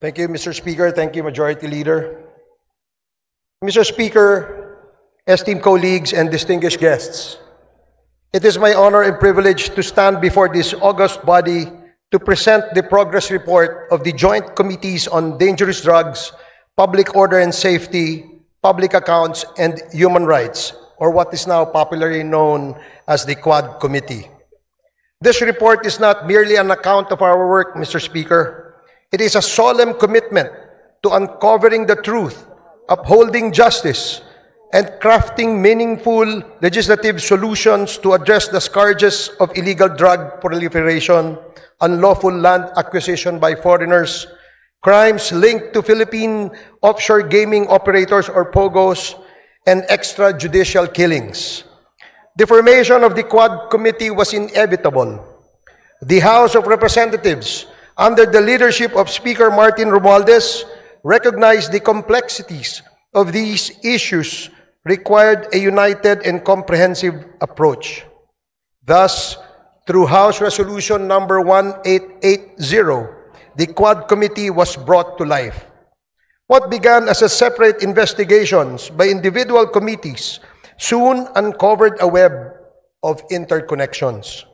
Thank you, Mr. Speaker. Thank you, Majority Leader. Mr. Speaker, esteemed colleagues and distinguished guests, it is my honor and privilege to stand before this august body to present the progress report of the Joint Committees on Dangerous Drugs, Public Order and Safety, Public Accounts, and Human Rights, or what is now popularly known as the Quad Committee. This report is not merely an account of our work, Mr. Speaker. It is a solemn commitment to uncovering the truth, upholding justice, and crafting meaningful legislative solutions to address the scourges of illegal drug proliferation, unlawful land acquisition by foreigners, crimes linked to Philippine offshore gaming operators or POGOs, and extrajudicial killings. The formation of the Quad Committee was inevitable. The House of Representatives, under the leadership of Speaker Martin Romualdez, recognized the complexities of these issues required a united and comprehensive approach. Thus, through House Resolution number 1880, the Quad Committee was brought to life. What began as a separate investigations by individual committees soon uncovered a web of interconnections,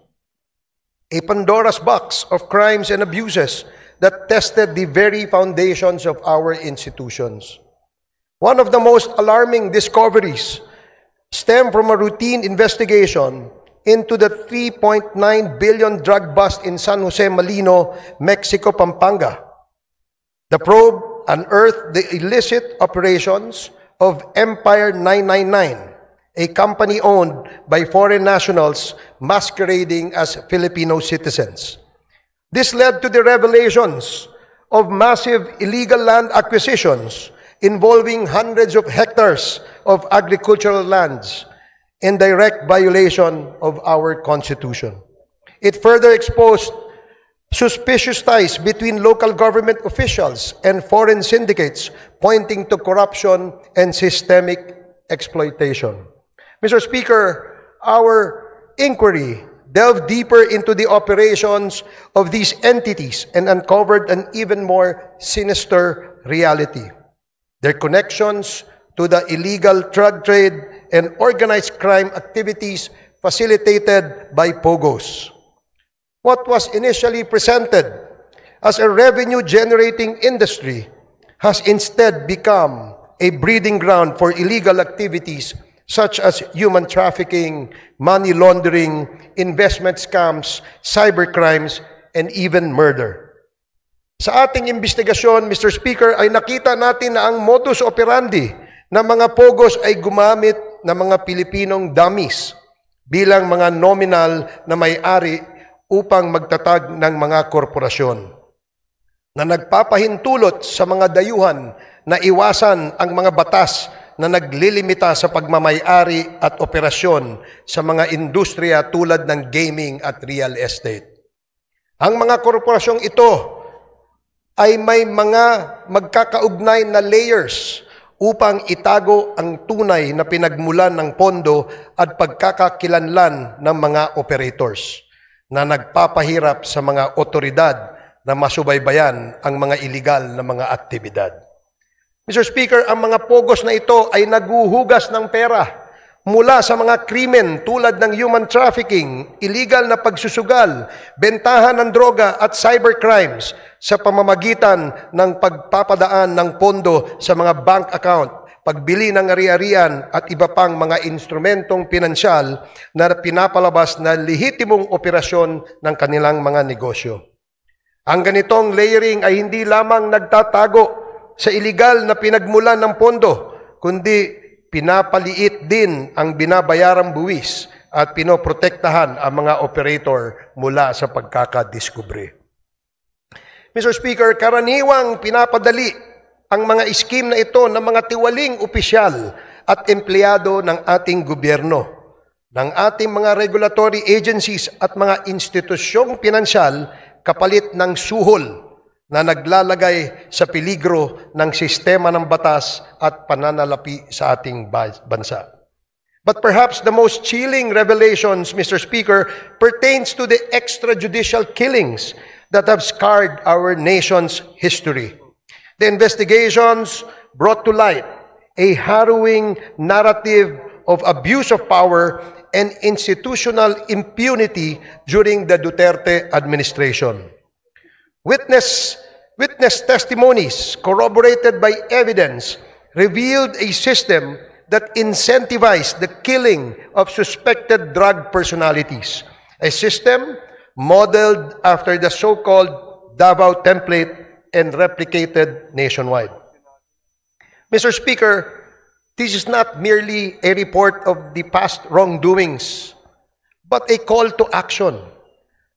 a Pandora's box of crimes and abuses that tested the very foundations of our institutions. One of the most alarming discoveries stemmed from a routine investigation into the 3.9 billion drug bust in San Jose, Malino, Mexico, Pampanga. The probe unearthed the illicit operations of Empire 999, a company owned by foreign nationals masquerading as Filipino citizens. This led to the revelations of massive illegal land acquisitions involving hundreds of hectares of agricultural lands in direct violation of our Constitution. It further exposed suspicious ties between local government officials and foreign syndicates, pointing to corruption and systemic exploitation. Mr. Speaker, our inquiry delved deeper into the operations of these entities and uncovered an even more sinister reality: their connections to the illegal drug trade and organized crime activities facilitated by POGOs. What was initially presented as a revenue-generating industry has instead become a breeding ground for illegal activities such as human trafficking, money laundering, investment scams, cybercrimes, and even murder. Sa ating investigasyon, Mr. Speaker, ay nakita natin na ang modus operandi ng mga POGOs ay gumamit ng mga Pilipinong dummies bilang mga nominal na may-ari upang magtatag ng mga korporasyon na nagpapahintulot sa mga dayuhan na iwasan ang mga batas na naglilimita sa pagmamay-ari at operasyon sa mga industriya tulad ng gaming at real estate. Ang mga korporasyong ito ay may mga magkakaugnay na layers upang itago ang tunay na pinagmulan ng pondo at pagkakakilanlan ng mga operators na nagpapahirap sa mga otoridad na masubaybayan ang mga iligal na mga aktibidad. Mr. Speaker, ang mga POGOs na ito ay naguhugas ng pera mula sa mga krimen tulad ng human trafficking, illegal na pagsusugal, bentahan ng droga at cybercrimes sa pamamagitan ng pagpapadaan ng pondo sa mga bank account, pagbili ng ari-arian at iba pang mga instrumentong pinansyal na pinapalabas na lehitimong operasyon ng kanilang mga negosyo. Ang ganitong layering ay hindi lamang nagtatago sa iligal na pinagmulan ng pondo, kundi pinapaliit din ang binabayarang buwis at pinoprotektahan ang mga operator mula sa pagkakadiskubre. Mr. Speaker, karaniwang pinapadali ang mga scheme na ito ng mga tiwaling opisyal at empleyado ng ating gobyerno, ng ating mga regulatory agencies at mga institusyong pinansyal kapalit ng suhol na naglalagay sa peligro ng sistema ng batas at pananalapi sa ating bansa. But perhaps the most chilling revelations, Mr. Speaker, pertains to the extrajudicial killings that have scarred our nation's history. The investigations brought to light a harrowing narrative of abuse of power and institutional impunity during the Duterte administration. Witness testimonies corroborated by evidence revealed a system that incentivized the killing of suspected drug personalities, a system modeled after the so-called Davao template and replicated nationwide. Mr. Speaker, this is not merely a report of the past wrongdoings, but a call to action.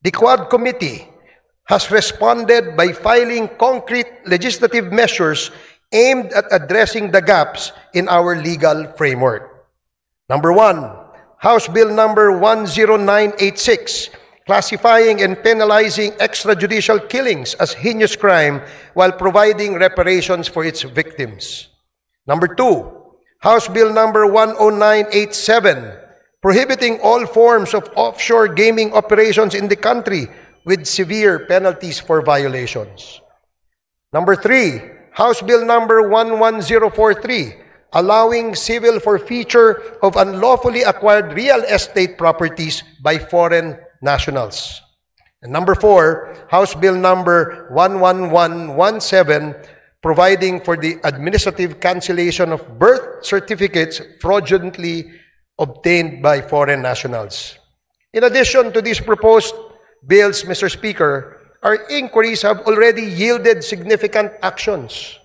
The Quad Committee has responded by filing concrete legislative measures aimed at addressing the gaps in our legal framework. Number 1, House Bill number 10986, classifying and penalizing extrajudicial killings as heinous crime while providing reparations for its victims. Number 2, House Bill number 10987, prohibiting all forms of offshore gaming operations in the country with severe penalties for violations. Number 3, House Bill number 11043, allowing civil forfeiture of unlawfully acquired real estate properties by foreign nationals. And number 4, House Bill number 11117, providing for the administrative cancellation of birth certificates fraudulently obtained by foreign nationals. In addition to these proposed bills, Mr. Speaker, our inquiries have already yielded significant actions.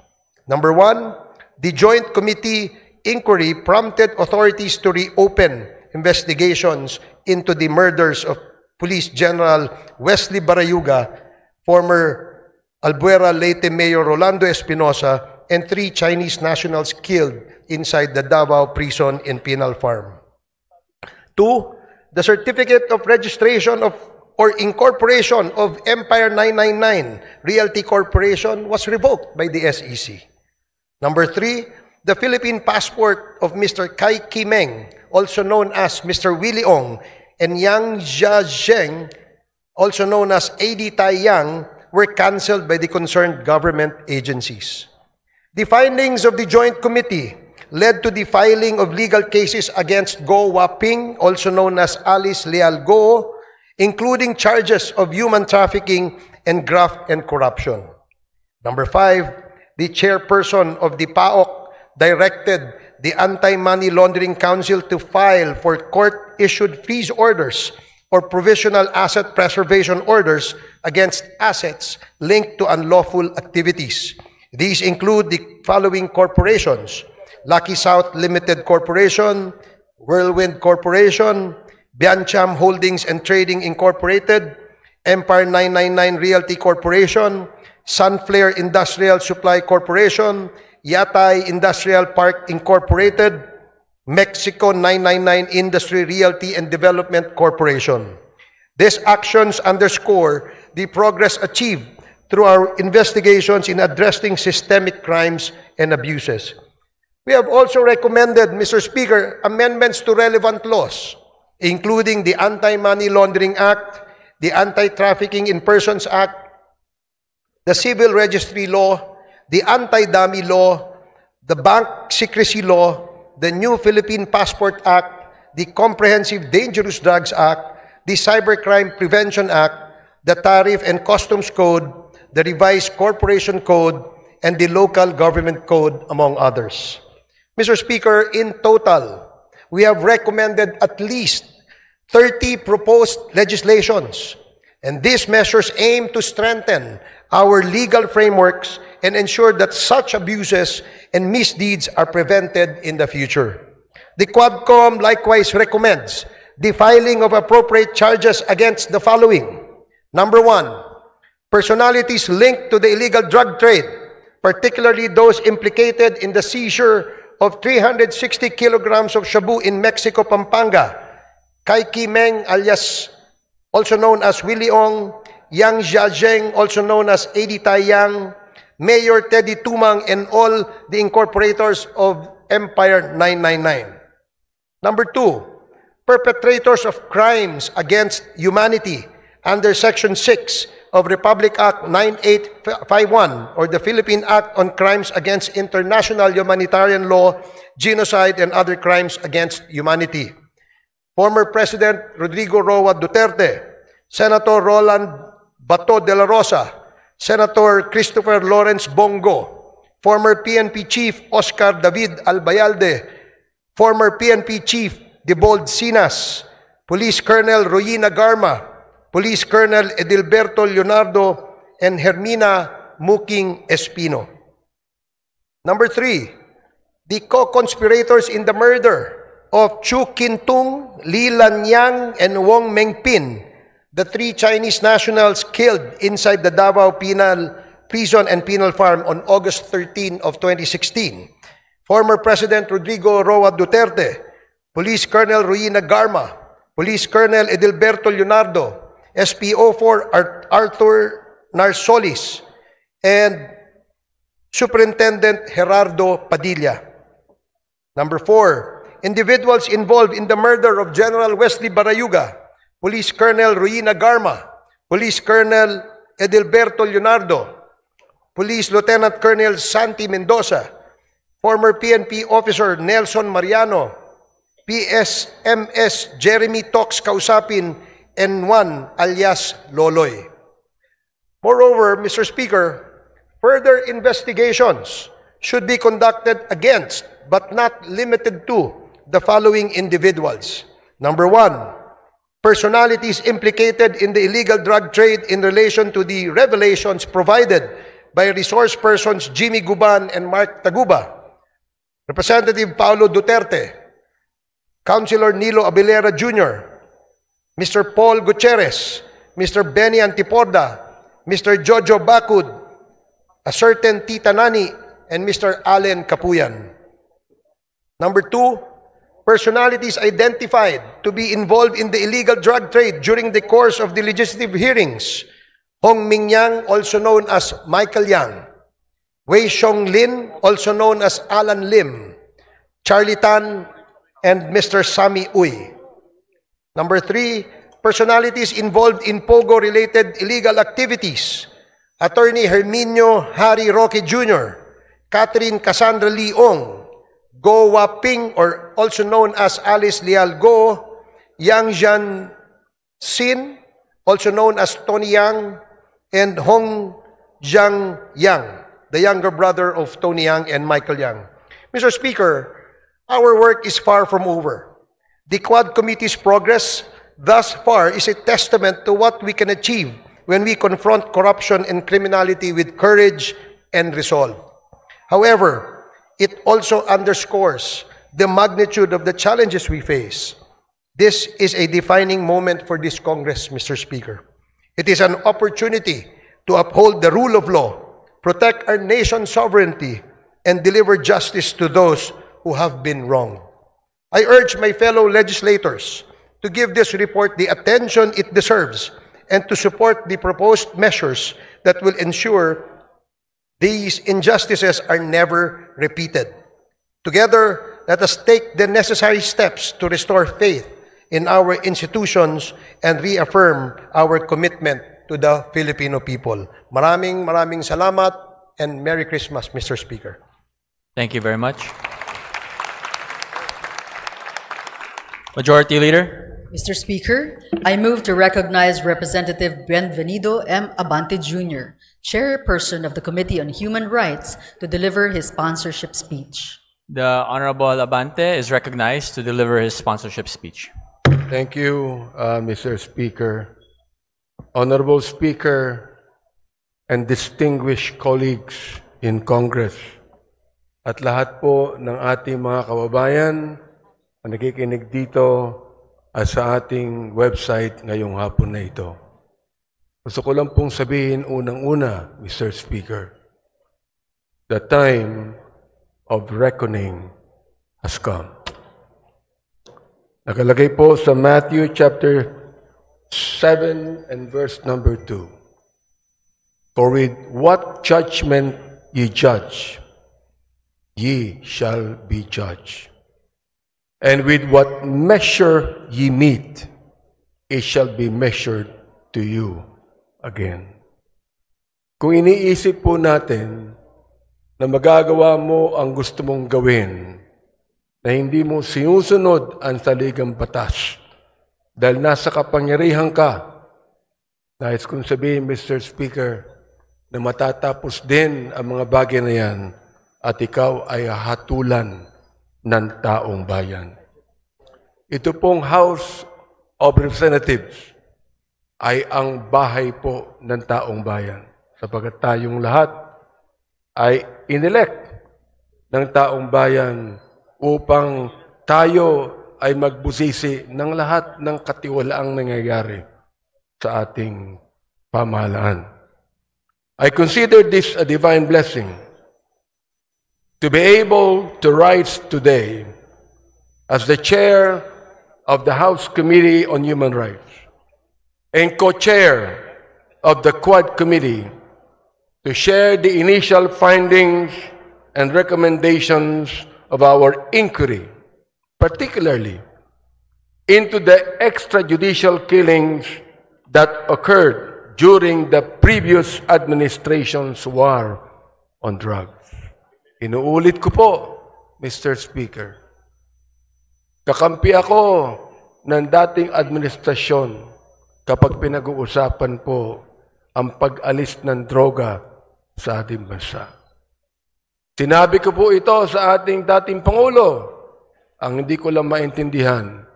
Number 1, the Joint Committee inquiry prompted authorities to reopen investigations into the murders of Police General Wesley Barayuga, former Albuera Leyte Mayor Rolando Espinosa, and 3 Chinese nationals killed inside the Davao prison in Penal Farm. 2, the certificate of registration of or incorporation of Empire 999 Realty Corporation was revoked by the SEC. Number 3, the Philippine passport of Mr. Kai Kimeng, also known as Mr. Willie Ong, and Yang Jiazheng, also known as AD Tai Yang, were cancelled by the concerned government agencies. The findings of the Joint Committee led to the filing of legal cases against Go Waping, also known as Alice Leal Go, including charges of human trafficking and graft and corruption. Number 5, the chairperson of the PAOK directed the Anti-Money Laundering Council to file for court-issued freeze orders or provisional asset preservation orders against assets linked to unlawful activities. These include the following corporations: Lucky South Limited Corporation, Whirlwind Corporation, Biancham Holdings and Trading Incorporated, Empire 999 Realty Corporation, Sunflare Industrial Supply Corporation, Yatay Industrial Park Incorporated, Mexico 999 Industry Realty and Development Corporation. These actions underscore the progress achieved through our investigations in addressing systemic crimes and abuses. We have also recommended, Mr. Speaker, amendments to relevant laws, including the Anti-Money Laundering Act, the Anti-Trafficking in Persons Act, the Civil Registry Law, the Anti-Dummy Law, the Bank Secrecy Law, the new Philippine Passport Act, the Comprehensive Dangerous Drugs Act, the Cybercrime Prevention Act, the Tariff and Customs Code, the Revised Corporation Code, and the Local Government Code, among others. Mr. Speaker, in total, we have recommended at least 30 proposed legislations, and these measures aim to strengthen our legal frameworks and ensure that such abuses and misdeeds are prevented in the future. The Quadcom likewise recommends the filing of appropriate charges against the following. Number 1, personalities linked to the illegal drug trade, particularly those implicated in the seizure of 360 kilograms of shabu in Mexico, Pampanga. Kai Kimeng, alias also known as Willie Ong, Yang Jiazheng, also known as AD Tai Yang, Mayor Teddy Tumang, and all the incorporators of Empire 999. Number 2, perpetrators of crimes against humanity under Section 6, of Republic Act 9851 or the Philippine Act on Crimes Against International Humanitarian Law, Genocide, and Other Crimes Against Humanity. Former President Rodrigo Roa Duterte, Senator Roland Bato de la Rosa, Senator Christopher Lawrence Bongo, former PNP Chief Oscar David Albayalde, former PNP Chief Debold Sinas, Police Colonel Royina Garma, Police Colonel Edilberto Leonardo, and Hermina Muking Espino. Number 3, the co-conspirators in the murder of Chu Kintung, Li Lanyang, and Wong Mengpin, the 3 Chinese nationals killed inside the Davao Penal Prison and Penal Farm on August 13 of 2016. Former President Rodrigo Roa Duterte, Police Colonel Royina Garma, Police Colonel Edilberto Leonardo, SPO4 Arthur Narsolis, and Superintendent Gerardo Padilla. Number 4, individuals involved in the murder of General Wesley Barayuga, Police Colonel Royina Garma, Police Colonel Edilberto Leonardo, Police Lieutenant Colonel Santi Mendoza, former PNP officer Nelson Mariano, PSMS Jeremy Tox Kausapin, and Juan alias Loloy. Moreover, Mr. Speaker, further investigations should be conducted against, but not limited to, the following individuals. Number 1, personalities implicated in the illegal drug trade in relation to the revelations provided by resource persons Jimmy Guban and Mark Taguba, Representative Paulo Duterte, Councilor Nilo Abilera Jr., Mr. Paul Gutierrez, Mr. Benny Antiporda, Mr. Jojo Bacud, a certain Tita Nani, and Mr. Allen Capuyan. Number 2, personalities identified to be involved in the illegal drug trade during the course of the legislative hearings: Hong Ming Yang, also known as Michael Yang; Wei Xiong Lin, also known as Alan Lim; Charlie Tan, and Mr. Sammy Uy. Number 3, personalities involved in POGO-related illegal activities: Attorney Herminio Harry Roque Jr., Catherine Cassandra Leong, Go Waping, or also known as Alice Leal Go, Yang Jian Sin, also known as Tony Yang, and Hong Jiang Yang, the younger brother of Tony Yang and Michael Yang. Mr. Speaker, our work is far from over. The Quad Committee's progress thus far is a testament to what we can achieve when we confront corruption and criminality with courage and resolve. However, it also underscores the magnitude of the challenges we face. This is a defining moment for this Congress, Mr. Speaker. It is an opportunity to uphold the rule of law, protect our nation's sovereignty, and deliver justice to those who have been wronged. I urge my fellow legislators to give this report the attention it deserves and to support the proposed measures that will ensure these injustices are never repeated. Together, let us take the necessary steps to restore faith in our institutions and reaffirm our commitment to the Filipino people. Maraming salamat and Merry Christmas, Mr. Speaker. Thank you very much. Majority Leader. Mr. Speaker, I move to recognize Representative Bienvenido M. Abante Jr., Chairperson of the Committee on Human Rights, to deliver his sponsorship speech. The Honorable Abante is recognized to deliver his sponsorship speech. Thank you, Mr. Speaker. Honorable Speaker and distinguished colleagues in Congress, at lahat po ng ating mga kababayan na nakikinig dito at sa ating website ngayong hapon na ito. Gusto ko lang pong sabihin unang-una, Mr. Speaker, the time of reckoning has come. Nakalagay po sa Matthew chapter 7 and verse number 2. For with what judgment ye judge, ye shall be judged. And with what measure ye meet, it shall be measured to you again. kung iniisip po natin na magagawa mo ang gusto mong gawin, na hindi mo sinusunod ang saligang batas, dahil nasa kapangyarihan ka, nais kong sabihin, Mr. Speaker, na matatapos din ang mga bagay na yan at ikaw ay hatulan ng taong bayan. Ito pong House of Representatives ay ang bahay po ng taong bayan, sapagkat tayong lahat ay inelect ng taong bayan upang tayo ay magbusisi ng lahat ng katiwalaang nangyayari sa ating pamahalaan. I consider this a divine blessing to be able to rise today as the chair of the House Committee on Human Rights and co-chair of the Quad Committee to share the initial findings and recommendations of our inquiry, particularly into the extrajudicial killings that occurred during the previous administration's war on drugs. Inuulit ko po, Mr. Speaker, kakampi ako ng dating administrasyon kapag pinag-uusapan po ang pag-alis ng droga sa ating bansa. Sinabi ko po ito sa ating dating Pangulo. Ang hindi ko lang maintindihan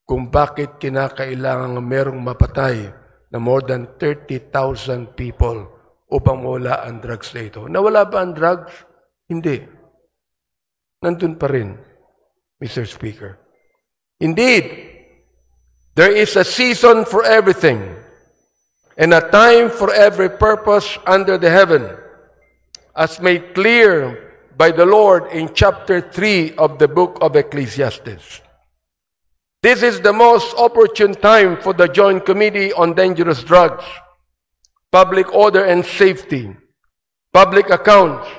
kung bakit kinakailangan merong mapatay na more than 30,000 people upang mawala ang drugs na ito. Nawala ba ang drugs? Hindi. Nandun pa rin, Mr. Speaker. Indeed, there is a season for everything and a time for every purpose under the heaven, as made clear by the Lord in chapter 3 of the book of Ecclesiastes. This is the most opportune time for the Joint Committee on Dangerous Drugs, Public Order and Safety, Public Accounts,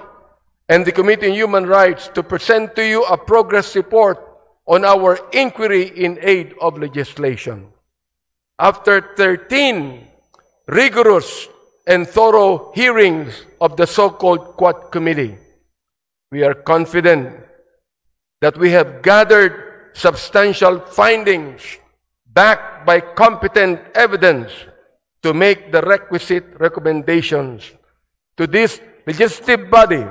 and the Committee on Human Rights to present to you a progress report on our inquiry in aid of legislation. After 13 rigorous and thorough hearings of the so-called Quad Committee, we are confident that we have gathered substantial findings backed by competent evidence to make the requisite recommendations to this legislative body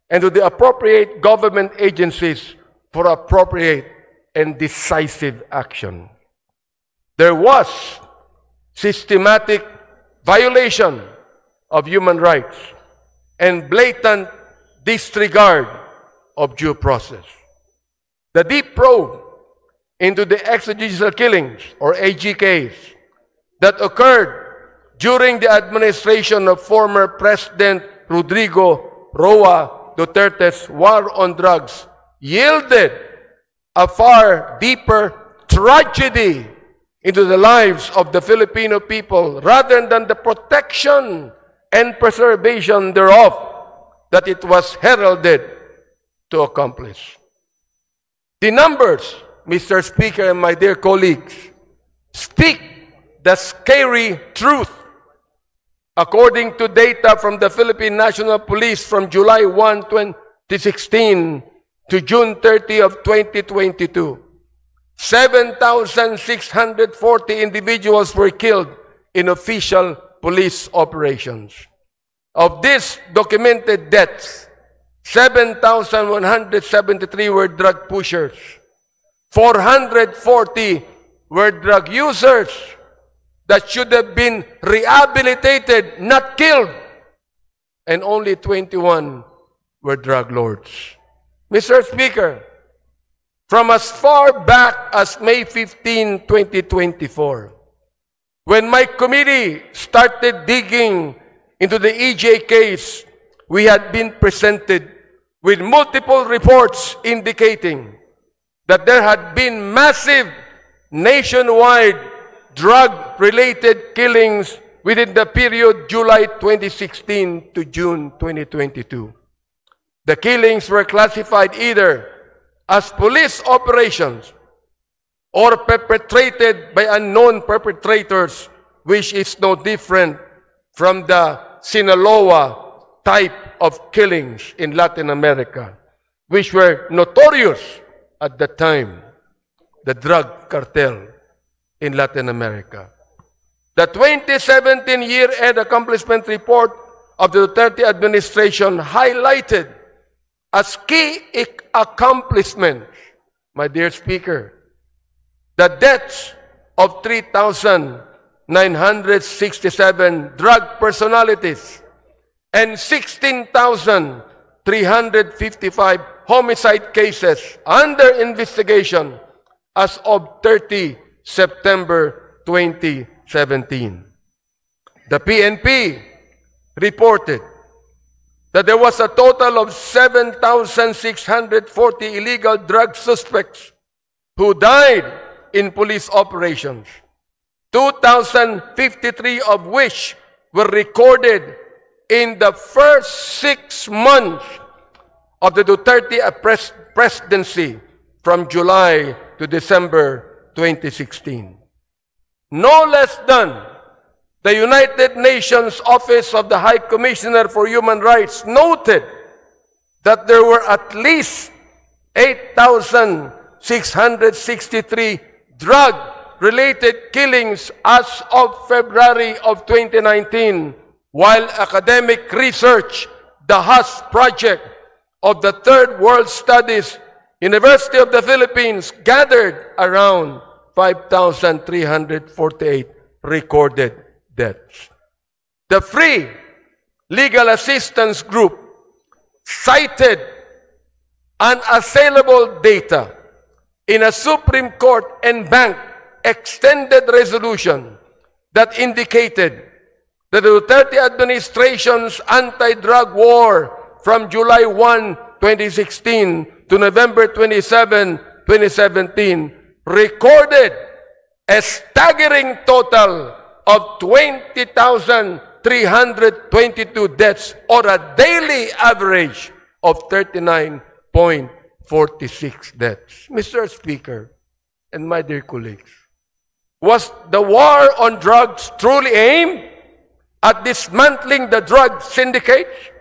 and to the appropriate government agencies for appropriate and decisive action. There was systematic violation of human rights and blatant disregard of due process. The deep probe into the extrajudicial killings, or AGKs, that occurred during the administration of former President Rodrigo Roa Duterte's war on drugs yielded a far deeper tragedy into the lives of the Filipino people rather than the protection and preservation thereof that it was heralded to accomplish. The numbers, Mr. Speaker and my dear colleagues, speak the scary truth. According to data from the Philippine National Police from July 1, 2016 to June 30 of 2022, 7,640 individuals were killed in official police operations. Of these documented deaths, 7,173 were drug pushers, 440 were drug users that should have been rehabilitated, not killed, and only 21 were drug lords. Mr. Speaker, from as far back as May 15, 2024, when my committee started digging into the EJ case, we had been presented with multiple reports indicating that there had been massive nationwide drug-related killings within the period July 2016 to June 2022. The killings were classified either as police operations or perpetrated by unknown perpetrators, which is no different from the Sinaloa type of killings in Latin America, which were notorious at the time, the drug cartel in Latin America. The 2017 year-end accomplishment report of the Duterte administration highlighted as key accomplishments, my dear Speaker, the deaths of 3,967 drug personalities and 16,355 homicide cases under investigation as of 30 September 2017. The PNP reported that there was a total of 7,640 illegal drug suspects who died in police operations, 2,053 of which were recorded in the first 6 months of the Duterte presidency from July to December 2016. No less than the United Nations Office of the High Commissioner for Human Rights noted that there were at least 8,663 drug-related killings as of February of 2019, while academic research, the HUS project of the Third World Studies, University of the Philippines, gathered around 5,348 recorded deaths. The Free Legal Assistance Group cited unassailable data in a Supreme Court en banc extended resolution that indicated that the Duterte administration's anti-drug war from July 1, 2016 to November 27, 2017 recorded a staggering total of 20,322 deaths, or a daily average of 39.46 deaths. Mr. Speaker, and my dear colleagues, was the war on drugs truly aimed at dismantling the drug syndicates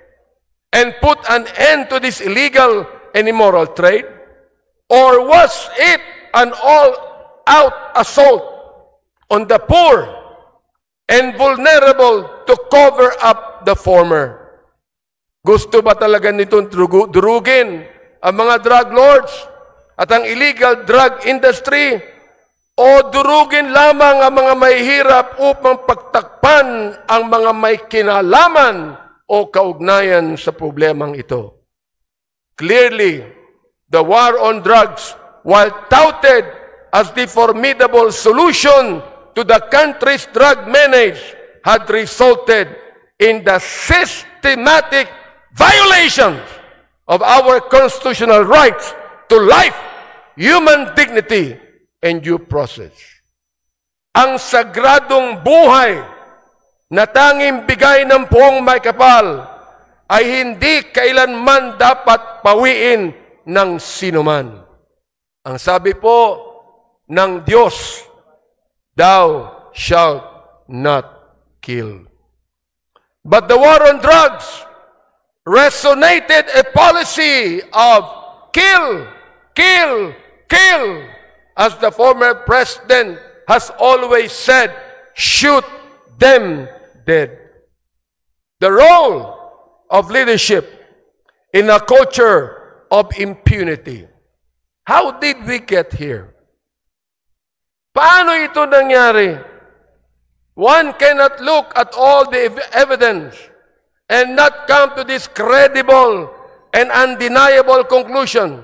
and put an end to this illegal and immoral trade? Or was it an all-out assault on the poor and vulnerable to cover up the former? Gusto ba talaga nitong durugin ang mga drug lords at ang illegal drug industry, o durugin lamang ang mga mahihirap upang pagtakpan ang mga may kinalaman o kaugnayan sa problemang ito? Clearly, the war on drugs, while touted as the formidable solution to the country's drug menace, had resulted in the systematic violations of our constitutional rights to life, human dignity, and due process. Ang sagradong buhay na tanging bigay ng poong may kapal ay hindi kailanman dapat pawiin ng sinuman. Ang sabi po ng Diyos, "Thou shalt not kill." But the war on drugs resonated a policy of kill, kill, kill. As the former president has always said, shoot them dead. The role of leadership in a culture of impunity. How did we get here? Paano ito nangyari? One cannot look at all the evidence and not come to this credible and undeniable conclusion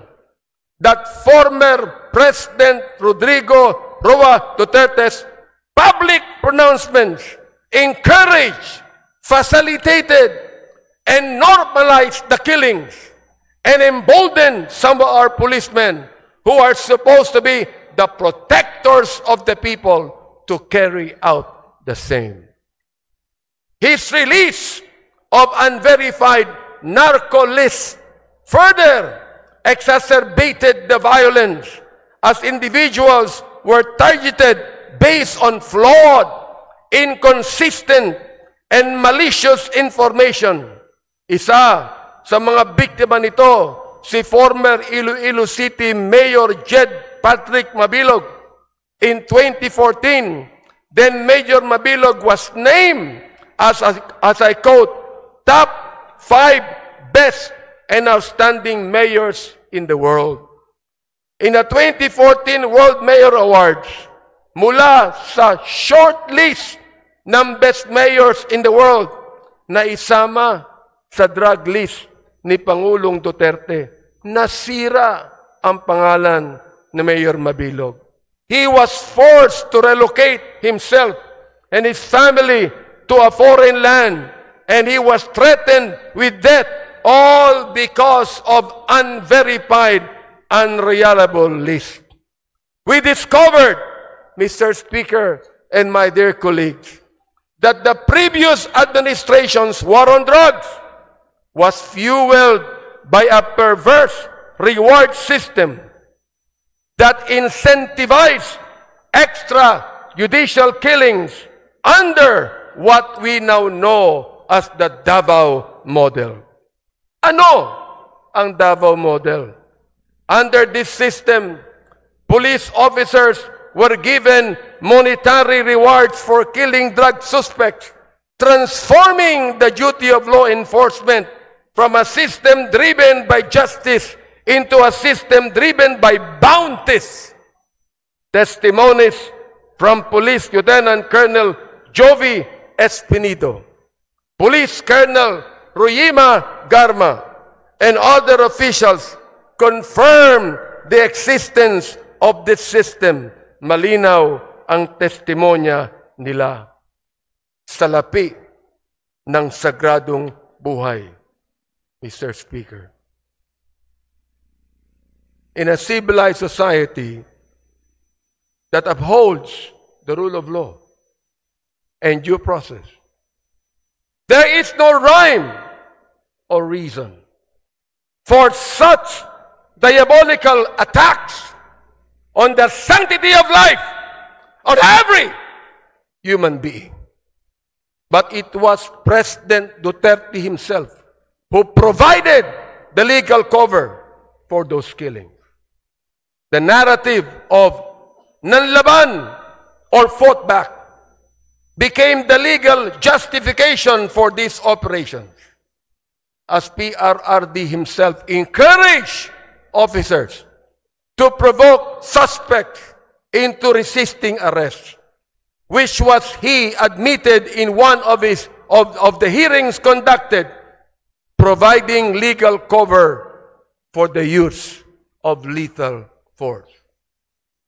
that former President Rodrigo Roa Duterte's public pronouncements encouraged, facilitated, and normalized the killings and emboldened some of our policemen who are supposed to be the protectors of the people to carry out the same. His release of unverified narco lists further exacerbated the violence as individuals were targeted based on flawed, inconsistent, and malicious information. Isa sa mga biktima nito, si former Iloilo City Mayor Jed Patrick Mabilog. In 2014, then Mayor Mabilog was named as I quote, top 5 best and outstanding mayors in the world. In the 2014 World Mayor Awards, mula sa short list ng best mayors in the world na isama sa drug list ni Pangulong Duterte, nasira ang pangalan ni Mayor Mabilog. He was forced to relocate himself and his family to a foreign land, and he was threatened with death, all because of unverified, unreliable list. We discovered, Mr. Speaker and my dear colleagues, that the previous administration's war on drugs was fueled by a perverse reward system that incentivized extrajudicial killings under what we now know as the Davao model. Ano ang Davao model? Under this system, police officers were given monetary rewards for killing drug suspects, transforming the duty of law enforcement from a system driven by justice into a system driven by bounties. Testimonies from Police Lieutenant Colonel Jovi Espinido, Police Colonel Ruyima Garma, and other officials confirm the existence of this system. Malinaw ang testimonya nila. Salapi ng sagradong buhay, Mr. Speaker. In a civilized society that upholds the rule of law and due process, there is no rhyme or reason for such diabolical attacks on the sanctity of life of every human being. But it was President Duterte himself who provided the legal cover for those killings. The narrative of nanlaban or fought back became the legal justification for these operations, as PRRD himself encouraged officers to provoke suspects into resisting arrest, which was he admitted in one of the hearings conducted, providing legal cover for the use of lethal force.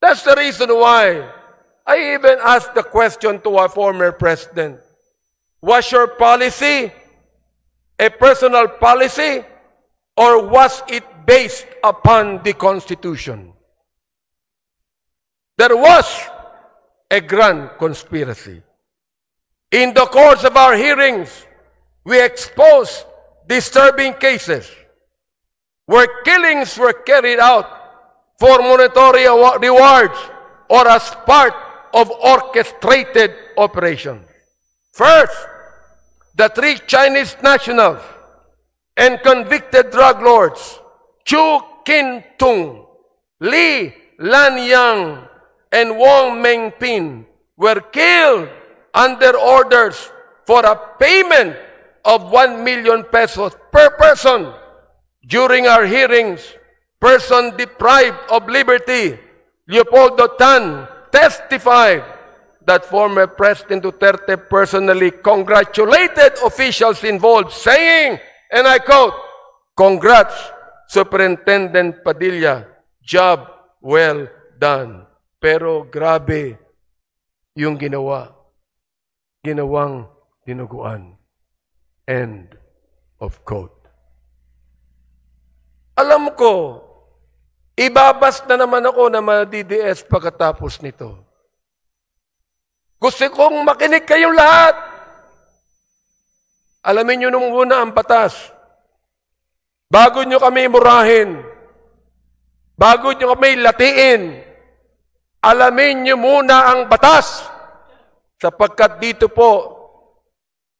That's the reason why I even asked the question to our former president, was your policy a personal policy, or was it based upon the Constitution? There was a grand conspiracy. In the course of our hearings, we exposed disturbing cases where killings were carried out for monetary rewards or as part of orchestrated operations. First, the 3 Chinese nationals and convicted drug lords, Chu Kin-tung, Li Lanyang, and Wong Mengpin, were killed under orders for a payment of 1 million pesos per person. During our hearings, person deprived of liberty, Leopoldo Tan, testified that former President Duterte personally congratulated officials involved, saying, and I quote, "Congrats, Superintendent Padilla, job well done." Pero grabe yung ginawang dinuguan. End of quote. Alam ko, ibabas na naman ako na ma-DDS pagkatapos nito. Gusto kong makinig kayong lahat. Alamin nyo nung muna ang batas. Bago nyo kami murahin. Bago nyo kami latiin. Alamin nyo muna ang batas. Sapagkat dito po,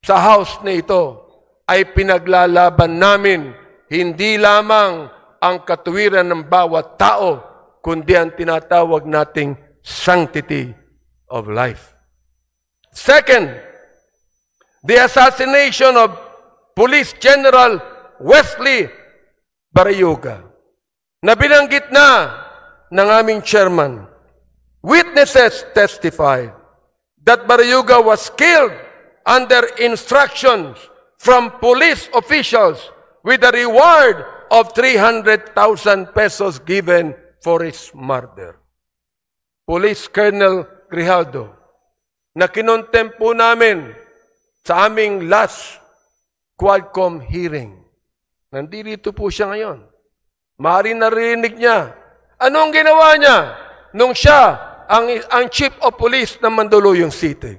sa House na ito ay pinaglalaban namin hindi lamang ang katuwiran ng bawat tao, kundi ang tinatawag nating sanctity of life. Second, the assassination of Police General Wesley Barayuga, na binanggit na ng aming chairman. Witnesses testified that Barayuga was killed under instructions from police officials with a reward of 300,000 pesos given for his murder. Police Colonel Grijaldo, na kinontempo namin sa aming last Quadcom hearing. Nandito po siya ngayon. Maaaring narinig niya. Anong ginawa niya nung siya ang Chief of Police ng Mandaluyong City?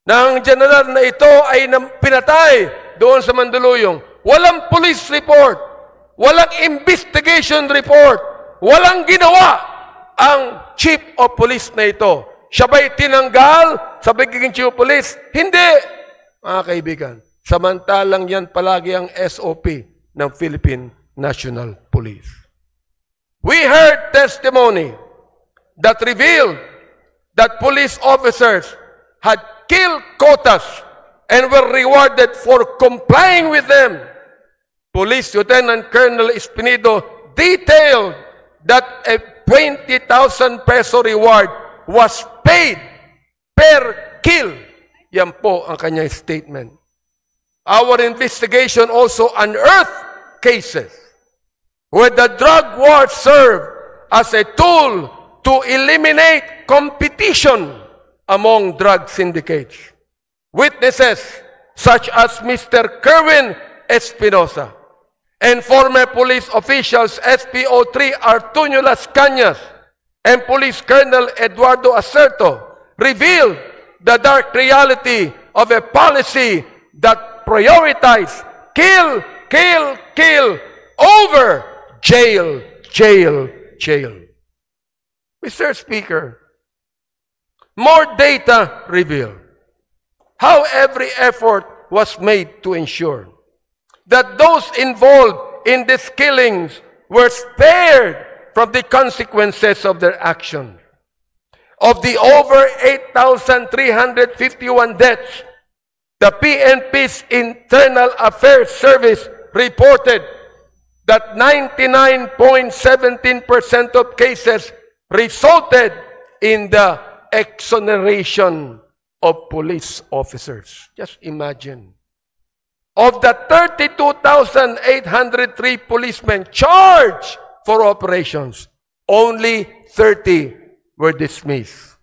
Nang general na ito ay pinatay doon sa Mandaluyong. Walang police report. Walang investigation report. Walang ginawa ang Chief of Police na ito. Siya ba'y tinanggal sa pagiging Chief of Police? Hindi, mga kaibigan. Samantalang yan palagi ang SOP ng Philippine National Police. We heard testimony that revealed that police officers had killed quotas and were rewarded for complying with them. Police Lieutenant Colonel Espinido detailed that a 20,000 peso reward was paid per kill. Yan po ang kanyang statement. Our investigation also unearthed cases where the drug war served as a tool to eliminate competition among drug syndicates. Witnesses such as Mr. Kerwin Espinosa and former police officials SPO3 Artunio Las Cañas and Police Colonel Eduardo Acerto revealed the dark reality of a policy that prioritized kill, kill, kill over jail, jail, jail. Mr. Speaker, more data revealed how every effort was made to ensure that those involved in these killings were spared from the consequences of their actions. Of the over 8,351 deaths, the PNP's Internal Affairs Service reported that 99.17% of cases resulted in the exoneration of police officers. Just imagine. Of the 32,803 policemen charged for operations, only 30 were dismissed.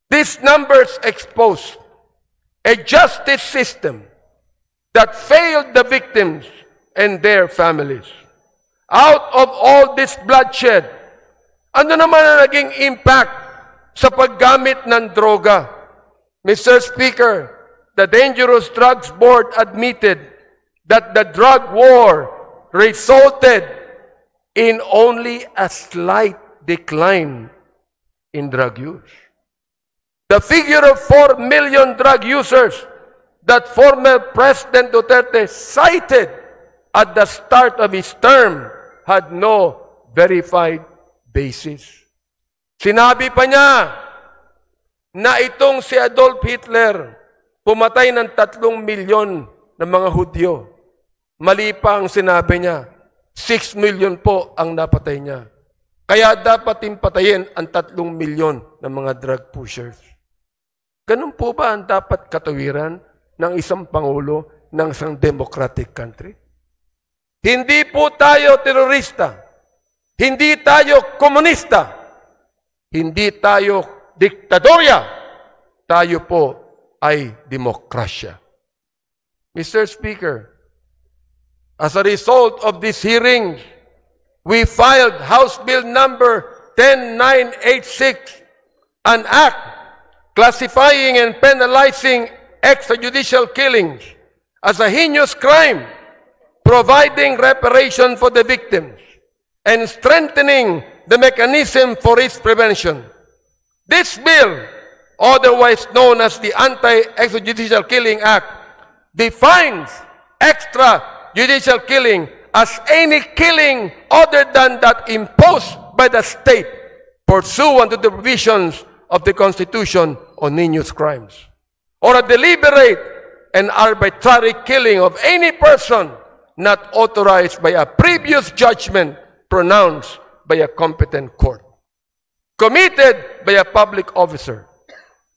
These numbers expose a justice system that failed the victims and their families. Out of all this bloodshed, ano naman ang naging impact sa paggamit ng droga? Mr. Speaker, the Dangerous Drugs Board admitted that the drug war resulted in only a slight decline in drug use. The figure of 4 million drug users that former President Duterte cited at the start of his term had no verified basis. Sinabi pa niya na itong si Adolf Hitler pumatay ng 3 milyon ng mga Hudyo. Mali pa ang sinabi niya. 6 million po ang napatay niya. Kaya dapat patayin ang 3 milyon ng mga drug pushers. Ganun po ba ang dapat katuwiran ng isang pangulo ng isang democratic country? Hindi po tayo terorista. Hindi tayo komunista. Hindi tayo diktadorya. Tayo po ay demokrasya. Mr. Speaker, as a result of this hearing, we filed House Bill number 10986, an act classifying and penalizing extrajudicial killings as a heinous crime, providing reparation for the victims, and strengthening the mechanism for its prevention. This bill, otherwise known as the Anti-Extrajudicial Killing Act, defines extrajudicial killing as any killing other than that imposed by the state pursuant to the provisions of the Constitution on heinous crimes, or a deliberate and arbitrary killing of any person not authorized by a previous judgment pronounced by a competent court, committed by a public officer,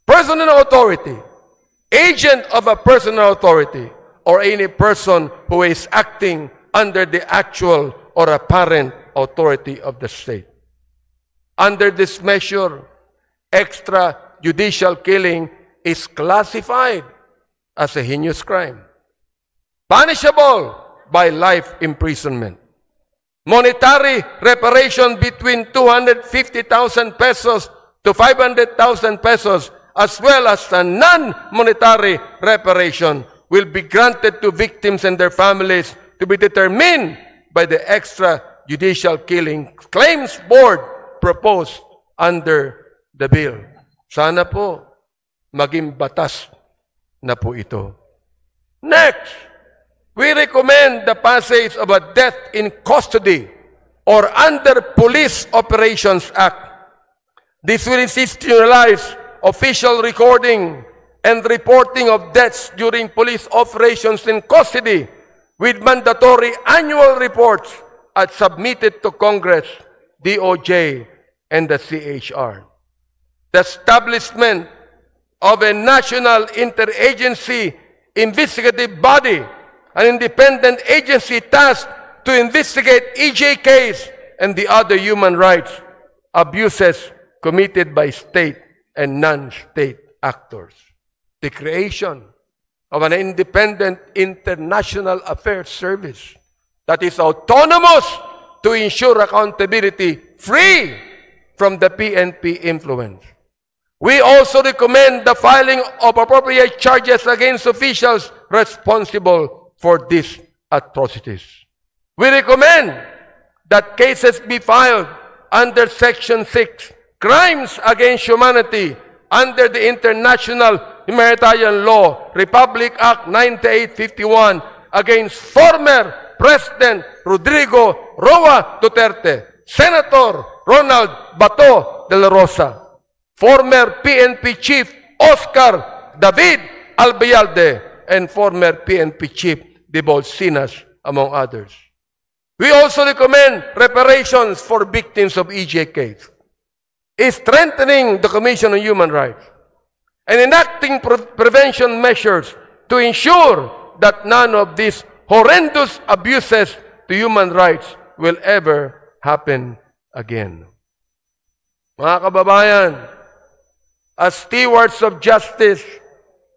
personal authority, agent of a personal authority, or any person who is acting under the actual or apparent authority of the state. Under this measure, extrajudicial killing is classified as a heinous crime, punishable by life imprisonment. Monetary reparation between 250,000 pesos to 500,000 pesos, as well as a non-monetary reparation, will be granted to victims and their families to be determined by the extrajudicial killing claims board proposed under the bill. Sana po maging batas na po ito. Next, we recommend the passage of a death in custody or under Police Operations Act. This will institutionalize official recording and reporting of deaths during police operations in custody with mandatory annual reports as submitted to Congress, DOJ, and the CHR. The establishment of a national interagency investigative body, an independent agency tasked to investigate EJKs and the other human rights abuses committed by state and non-state actors. The creation of an independent international affairs service that is autonomous to ensure accountability free from the PNP influence. We also recommend the filing of appropriate charges against officials responsible for these atrocities. We recommend that cases be filed under Section 6, Crimes Against Humanity, under the International Humanitarian Law, Republic Act 9851, against former President Rodrigo Roa Duterte, Senator Ronald Bato de la Rosa, former PNP Chief Oscar David Albayalde, and former PNP Chief De Bolsinas, among others. We also recommend reparations for victims of EJKs, strengthening the Commission on Human Rights, and enacting prevention measures to ensure that none of these horrendous abuses to human rights will ever happen again. Mga kababayan, as stewards of justice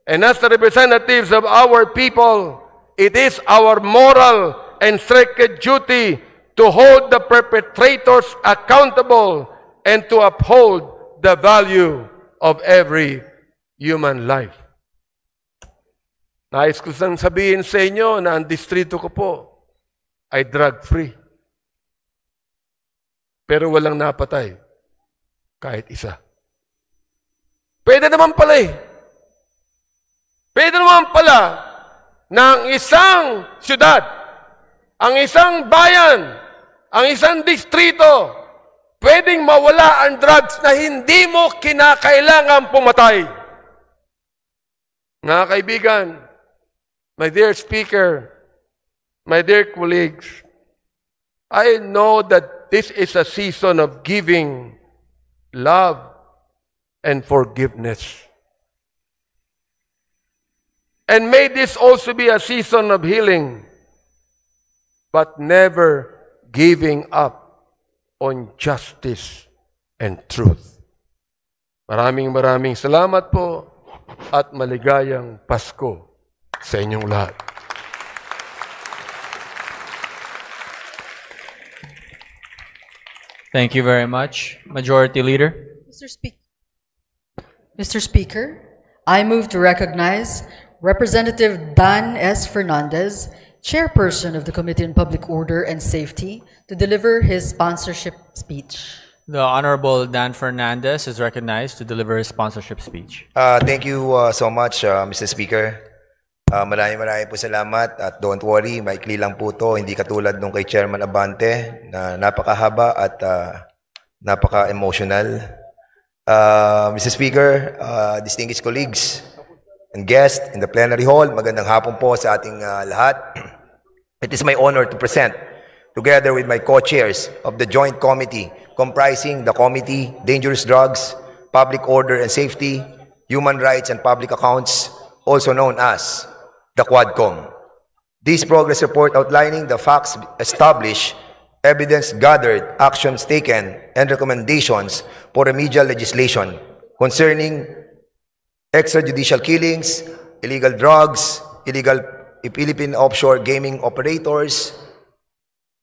and as the representatives of our people, it is our moral and sacred duty to hold the perpetrators accountable and to uphold the value of every human life. Nais ko sang sabihin sa inyo na ang distrito ko po ay drug-free. Pero walang napatay. Kahit isa. Pwede naman pala eh. Pwede naman pala na ang isang syudad, ang isang bayan, ang isang distrito, pwedeng mawala ang drugs na hindi mo kinakailangan pumatay. Mga kaibigan, my dear speaker, my dear colleagues, I know that this is a season of giving, love, and forgiveness. And may this also be a season of healing, but never giving up on justice and truth. Maraming salamat po at maligayang Pasko sa inyong lahat. Thank you very much, Majority Leader. Mr. Speaker, I move to recognize Representative Dan S. Fernandez, Chairperson of the Committee on Public Order and Safety, to deliver his sponsorship speech. The Honorable Dan Fernandez is recognized to deliver his sponsorship speech. Thank you so much, Mr. Speaker. Maraming po salamat at don't worry, maikli lang po to, hindi katulad nung kay Chairman Abante na napakahaba at napaka-emotional. Mr. Speaker, distinguished colleagues and guests in the plenary hall, magandang hapon po sa ating lahat. It is my honor to present, together with my co-chairs of the Joint Committee comprising the Committee, Dangerous Drugs, Public Order and Safety, Human Rights and Public Accounts, also known as the Quadcom. This progress report outlining the facts established, evidence gathered, actions taken, and recommendations for remedial legislation concerning extrajudicial killings, illegal drugs, illegal Philippine offshore gaming operators,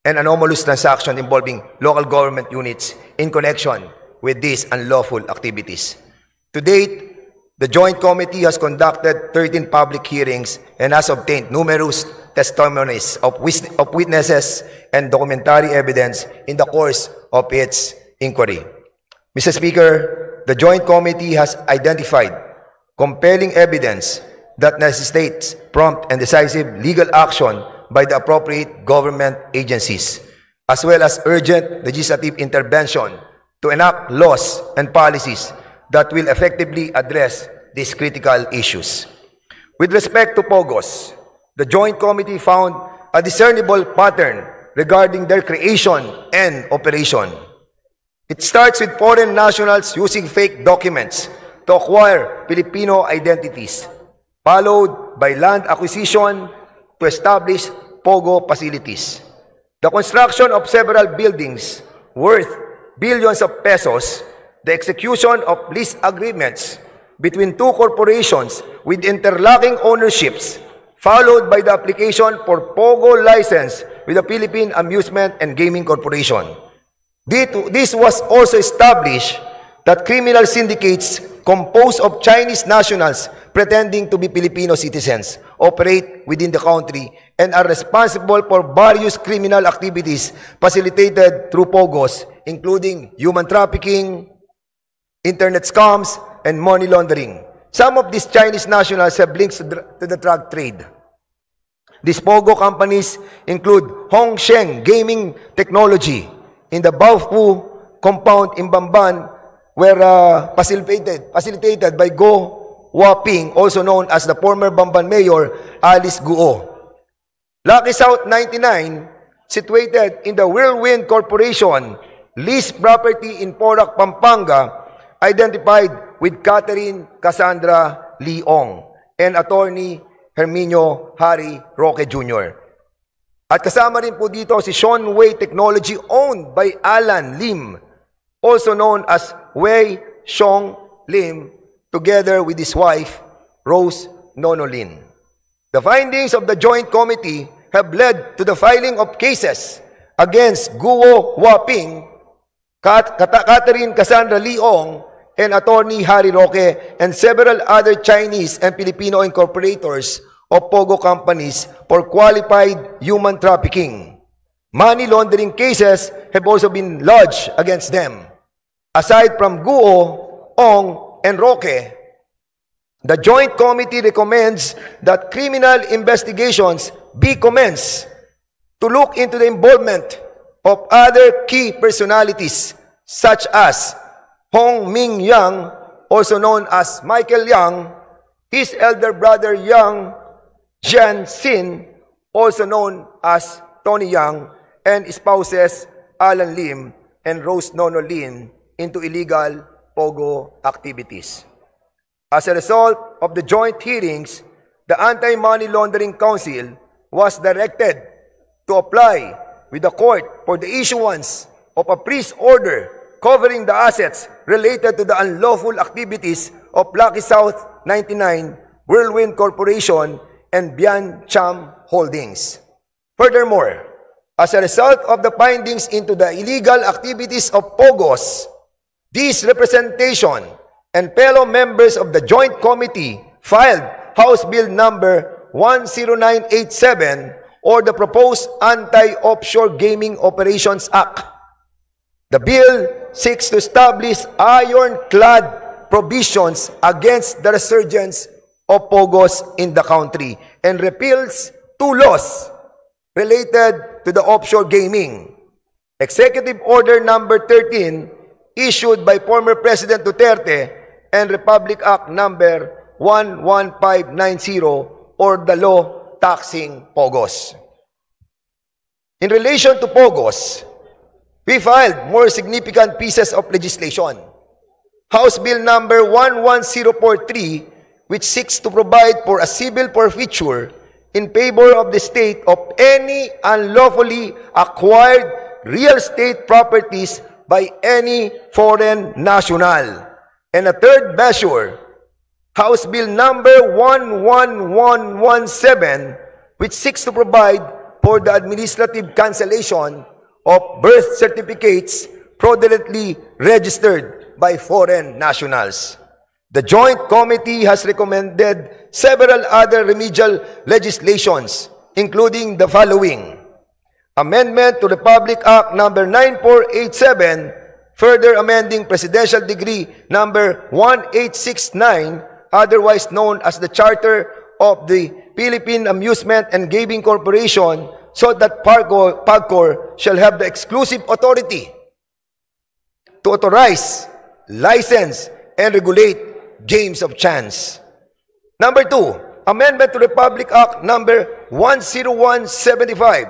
and anomalous transactions involving local government units in connection with these unlawful activities. To date, the Joint Committee has conducted 13 public hearings and has obtained numerous testimonies of witnesses and documentary evidence in the course of its inquiry. Mr. Speaker, the Joint Committee has identified compelling evidence that necessitates prompt and decisive legal action by the appropriate government agencies, as well as urgent legislative intervention to enact laws and policies that will effectively address these critical issues. With respect to POGOs, the Joint Committee found a discernible pattern regarding their creation and operation. It starts with foreign nationals using fake documents to acquire Filipino identities, followed by land acquisition to establish POGO facilities. The construction of several buildings worth billions of pesos, the execution of lease agreements between two corporations with interlocking ownerships, followed by the application for POGO license with the Philippine Amusement and Gaming Corporation. This was also established that criminal syndicates composed of Chinese nationals pretending to be Filipino citizens operate within the country and are responsible for various criminal activities facilitated through POGOs, including human trafficking, internet scams, and money laundering. Some of these Chinese nationals have links to the drug trade. These POGO companies include Hongsheng Gaming Technology in the Baofu compound in Bamban, were facilitated by Go Waping, also known as the former Bamban Mayor Alice Guo. Lucky South 99, situated in the Whirlwind Corporation, leased property in Porac, Pampanga, identified with Catherine Cassandra Leong and Attorney Herminio Harry Roque Jr. At kasama rin po dito si Sean Wei Technology owned by Alan Lim, also known as Wei Xiong Lim, together with his wife, Rose Nono Lin. The findings of the Joint Committee have led to the filing of cases against Guo Waping, Catherine Cassandra Leong, and Attorney Harry Roque, and several other Chinese and Filipino incorporators of POGO companies for qualified human trafficking. Money laundering cases have also been lodged against them. Aside from Guo, Ong, and Roque, the Joint Committee recommends that criminal investigations be commenced to look into the involvement of other key personalities such as Hong Ming Yang, also known as Michael Yang, his elder brother Yang Jianxin, also known as Tony Yang, and spouses Alan Lim and Rose Nono Lin into illegal POGO activities. As a result of the joint hearings, the Anti-Money Laundering Council was directed to apply with the court for the issuance of a freeze order covering the assets related to the unlawful activities of Lucky South 99, Whirlwind Corporation, and Bian Cham Holdings. Furthermore, as a result of the findings into the illegal activities of POGOs, this representation and fellow members of the Joint Committee filed House Bill number 10987, or the proposed Anti-Offshore Gaming Operations Act. The bill seeks to establish ironclad provisions against the resurgence of POGOs in the country and repeals 2 laws related to the offshore gaming. Executive Order Number 13 issued by former President Duterte and Republic Act Number 11590 or the law taxing POGOs. In relation to POGOs, we filed more significant pieces of legislation. House Bill Number 11043, which seeks to provide for a civil forfeiture in favor of the state of any unlawfully acquired real estate properties by any foreign national. And a third measure, House Bill Number 11117, which seeks to provide for the administrative cancellation of birth certificates fraudulently registered by foreign nationals. The Joint Committee has recommended several other remedial legislations, including the following: Amendment to Republic Act Number 9487, further amending Presidential Decree Number 1869, otherwise known as the Charter of the Philippine Amusement and Gaming Corporation, so that PAGCOR shall have the exclusive authority to authorize, license, and regulate games of chance. Number 2, Amendment to Republic Act Number 10175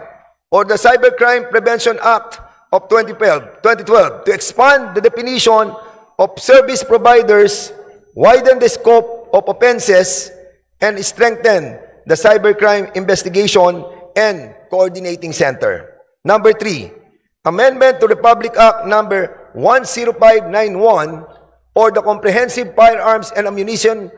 or the Cybercrime Prevention Act of 2012 to expand the definition of service providers, widen the scope of offenses, and strengthen the Cybercrime Investigation and Coordinating Center. Number 3, Amendment to Republic Act Number 10591 or the Comprehensive Firearms and Ammunition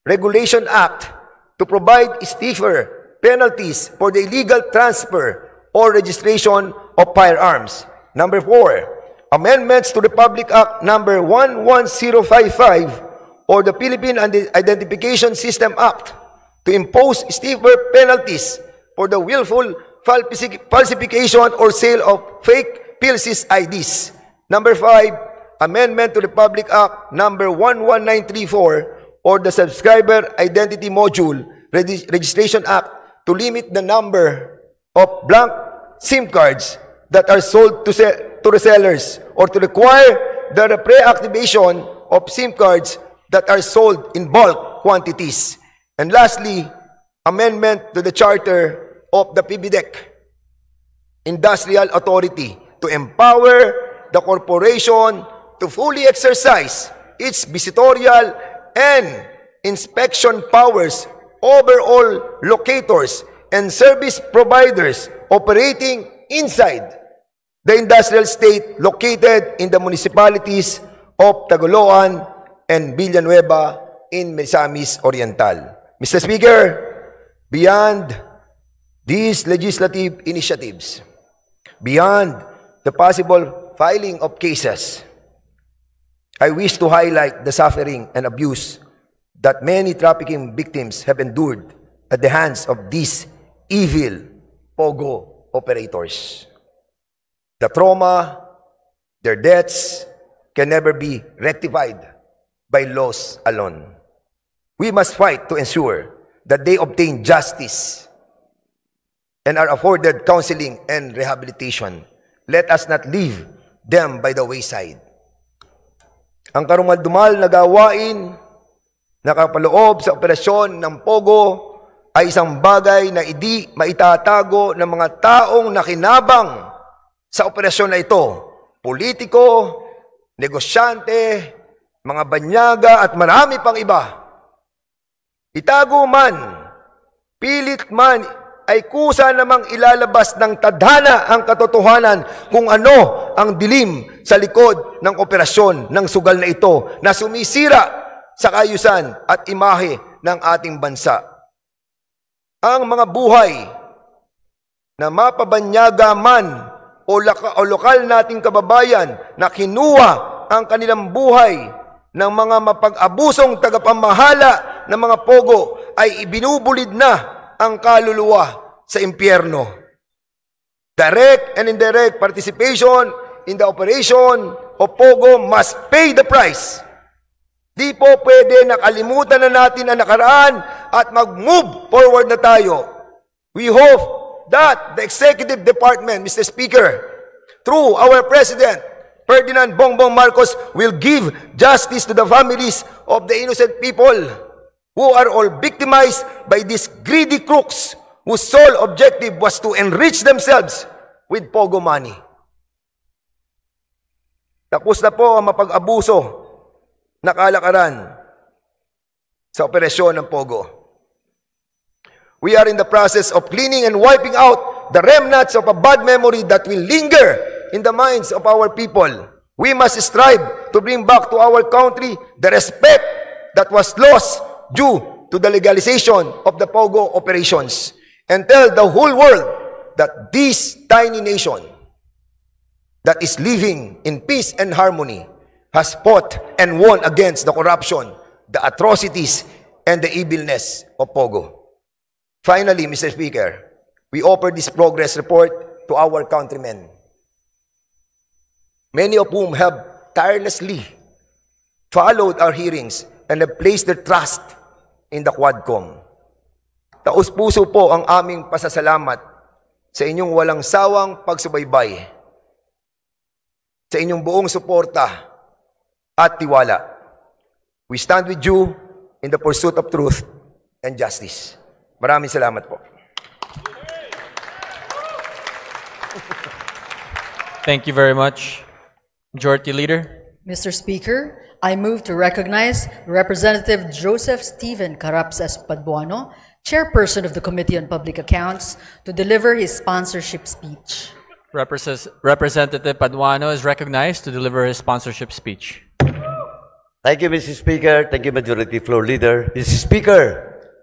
Regulation Act to provide stiffer penalties for the illegal transfer or registration of firearms. Number 4, amendments to Republic Act Number 11055 or the Philippine Identification System Act to impose stiffer penalties for the willful falsification or sale of fake PhilSys IDs. Number 5, amendment to Republic Act Number 11934 or the Subscriber Identity Module Registration Act to limit the number of blank SIM cards that are sold to resellers or to require the pre-activation of SIM cards that are sold in bulk quantities. And lastly, amendment to the Charter of the PBDEC Industrial Authority to empower the corporation to fully exercise its visitorial and inspection powers over all locators and service providers operating inside the industrial state located in the municipalities of Tagoloan and Villanueva in Misamis Oriental. Mr. Speaker, beyond these legislative initiatives, beyond the possible filing of cases, I wish to highlight the suffering and abuse that many trafficking victims have endured at the hands of these evil POGO operators. The trauma, their deaths, can never be rectified by laws alone. We must fight to ensure that they obtain justice and are afforded counseling and rehabilitation. Let us not leave them by the wayside. Ang karumal-dumal na gawain na kapaloob sa operasyon ng POGO ay isang bagay na hindi maitatago ng mga taong nakinabang sa operasyon na ito. Politiko, negosyante, mga banyaga at marami pang iba. Itago man, pilit man, ay kusa namang ilalabas ng tadhana ang katotohanan kung ano ang dilim sa likod ng operasyon ng sugal na ito na sumisira sa kaayusan at imahe ng ating bansa. Ang mga buhay na mapabanyaga man o lokal nating kababayan na kinuha ang kanilang buhay ng mga mapag-abusong tagapamahala ng mga POGO ay ibinubulid na ang kaluluwa sa impyerno. Direct and indirect participation in the operation of POGO must pay the price. Di po pwede nakalimutan na natin ang nakaraan at mag-move forward na tayo. We hope that the Executive Department, Mr. Speaker, through our President, Ferdinand Bongbong Marcos, will give justice to the families of the innocent people who are all victimized by these greedy crooks whose sole objective was to enrich themselves with Pogo money. Tapos na po ang mapag-abuso na kalakaran sa operasyon ng Pogo. We are in the process of cleaning and wiping out the remnants of a bad memory that will linger in the minds of our people. We must strive to bring back to our country the respect that was lost due to the legalization of the Pogo operations, and tell the whole world that this tiny nation that is living in peace and harmony has fought and won against the corruption, the atrocities, and the evilness of Pogo. Finally, Mr. Speaker, we offer this progress report to our countrymen, many of whom have tirelessly followed our hearings and have placed their trust in the Quadcom. Taus-puso po ang aming pasasalamat sa inyong walang sawang pagsubaybay, sa inyong buong suporta at tiwala. We stand with you in the pursuit of truth and justice. Maraming salamat po. Thank you very much. Majority Leader. Mr. Speaker, I move to recognize Representative Joseph Stephen Carapzas Paduano, Chairperson of the Committee on Public Accounts, to deliver his sponsorship speech. Representative Paduano is recognized to deliver his sponsorship speech. Thank you, Mr. Speaker. Thank you, Majority Floor Leader. Mr. Speaker,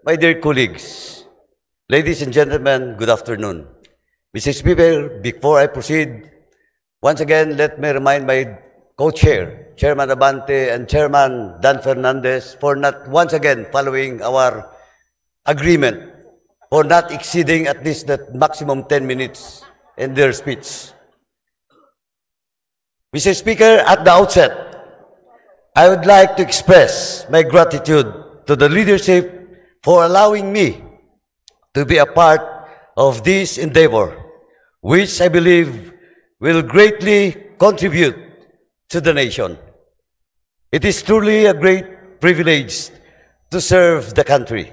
my dear colleagues, ladies and gentlemen, good afternoon. Mr. Speaker, before I proceed, once again, let me remind my co-chair, Chairman Abante and Chairman Dan Fernandez, for not once again following our agreement, for not exceeding at least the maximum 10 minutes in their speech. Mr. Speaker, at the outset, I would like to express my gratitude to the leadership for allowing me to be a part of this endeavor, which I believe will greatly contribute to the nation. It is truly a great privilege to serve the country.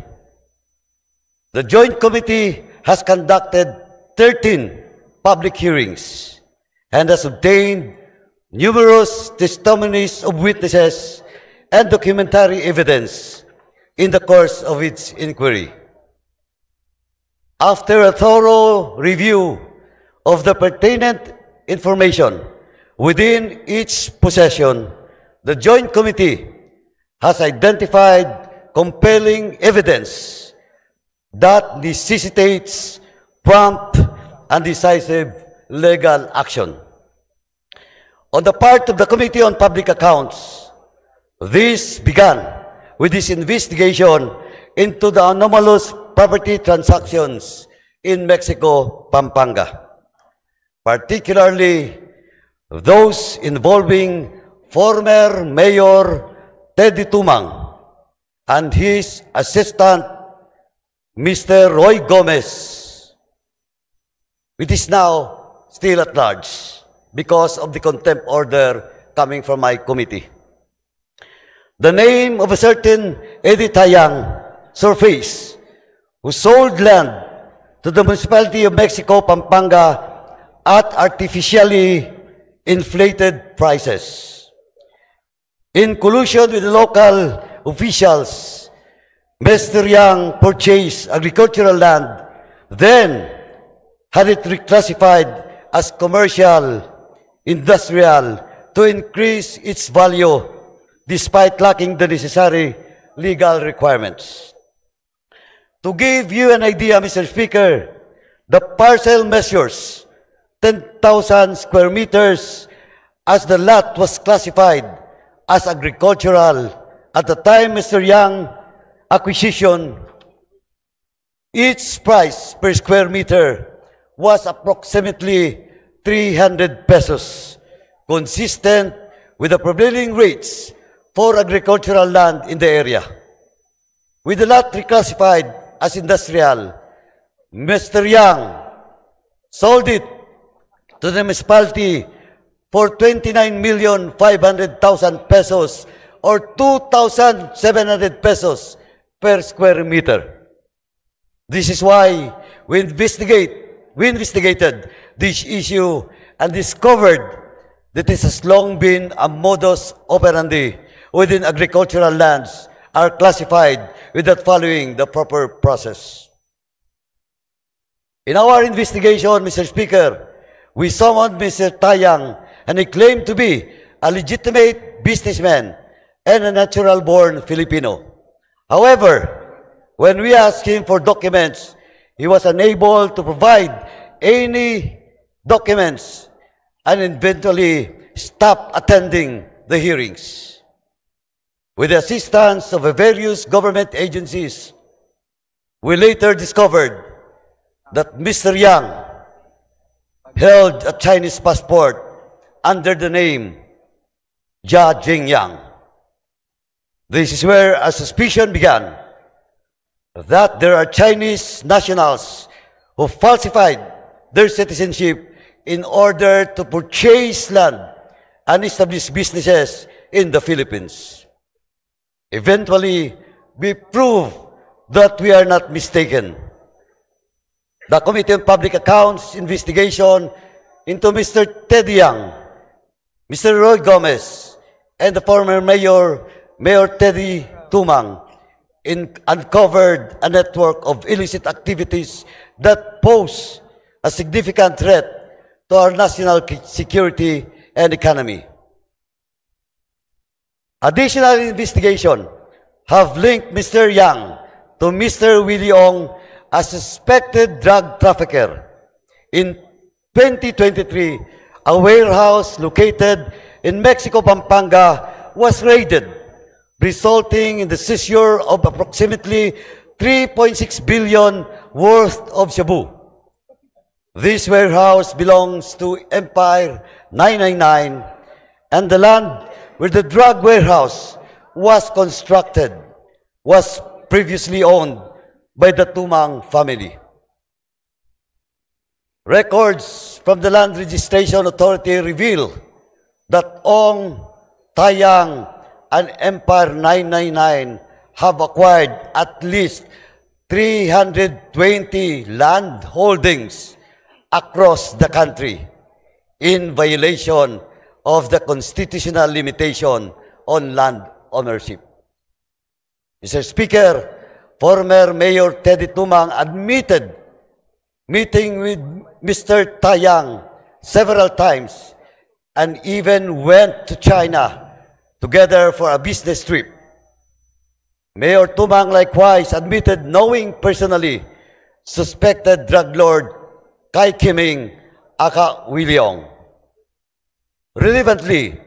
The Joint Committee has conducted 13 public hearings and has obtained numerous testimonies of witnesses and documentary evidence in the course of its inquiry. After a thorough review of the pertinent information within each possession, the Joint Committee has identified compelling evidence that necessitates prompt and decisive legal action. On the part of the Committee on Public Accounts, this began with this investigation into the anomalous property transactions in Mexico, Pampanga, particularly those involving former Mayor Teddy Tumang and his assistant, Mr. Roy Gomez, which is now still at large because of the contempt order coming from my committee. The name of a certain Eddie Tayang surfaced, who sold land to the municipality of Mexico, Pampanga, at artificially inflated prices. In collusion with the local officials, Mr. Yang purchased agricultural land, then had it reclassified as commercial, industrial, to increase its value despite lacking the necessary legal requirements. To give you an idea, Mr. Speaker, the parcel measures 10,000 square meters as the lot was classified as agricultural at the time Mr. Yang acquisition. Its price per square meter was approximately 300 pesos, consistent with the prevailing rates for agricultural land in the area. With the lot reclassified as industrial, Mr. Yang sold it to the municipality for 29,500,000 pesos or 2,700 pesos per square meter. This is why we investigated this issue and discovered that it has long been a modus operandi within agricultural lands are classified without following the proper process. In our investigation, Mr. Speaker, we summoned Mr. Tayang, and he claimed to be a legitimate businessman and a natural-born Filipino. However, when we asked him for documents, he was unable to provide any documents and eventually stopped attending the hearings. With the assistance of various government agencies, we later discovered that Mr. Yang held a Chinese passport under the name Jia Jingyang. This is where a suspicion began that there are Chinese nationals who falsified their citizenship in order to purchase land and establish businesses in the Philippines. Eventually, we proved that we are not mistaken. The Committee on Public Accounts investigation into Mr. Teddy Yang, Mr. Roy Gomez, and the former Mayor Teddy Tumang uncovered a network of illicit activities that pose a significant threat to our national security and economy. Additional investigation have linked Mr. Yang to Mr. Willie Ong, a suspected drug trafficker. In 2023, a warehouse located in Mexico, Pampanga was raided, resulting in the seizure of approximately 3.6 billion worth of shabu. This warehouse belongs to Empire 999, and the land where the drug warehouse was constructed was previously owned by the Tumang family. Records from the Land Registration Authority reveal that Ong, Tayang, and Empire 999 have acquired at least 320 land holdings across the country in violation of the constitutional limitation on land ownership. Mr. Speaker, former Mayor Teddy Tumang admitted meeting with Mr. Tayang several times and even went to China together for a business trip. Mayor Tumang likewise admitted knowing personally suspected drug lord Kai Kiming aka Willie Ong. Relevantly,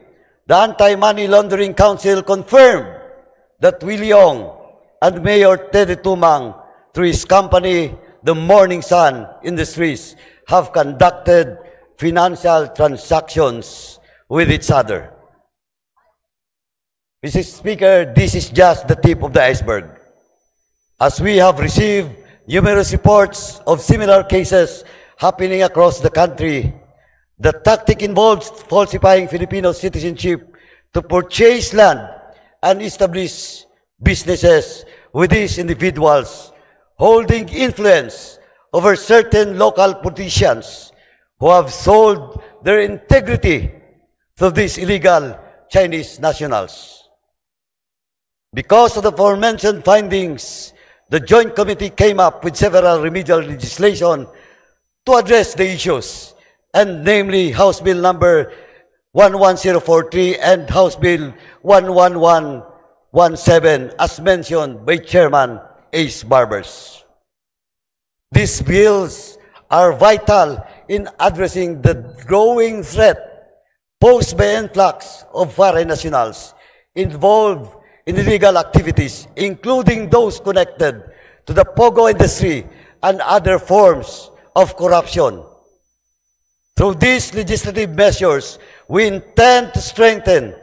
the Anti-Money Laundering Council confirmed that Willie Ong and Mayor Teddy Tumang, through his company, the Morning Sun Industries, have conducted financial transactions with each other. Mr. Speaker, this is just the tip of the iceberg. As we have received numerous reports of similar cases happening across the country, the tactic involves falsifying Filipino citizenship to purchase land and establish businesses with these individuals holding influence over certain local politicians who have sold their integrity to these illegal Chinese nationals. Because of the aforementioned findings, the Joint Committee came up with several remedial legislation to address the issues, and namely House Bill number 11043 and House Bill 11117, as mentioned by Chairman Ace Barbers. These bills are vital in addressing the growing threat posed by influx of foreign nationals involved in illegal activities, including those connected to the POGO industry and other forms of corruption. Through these legislative measures, we intend to strengthen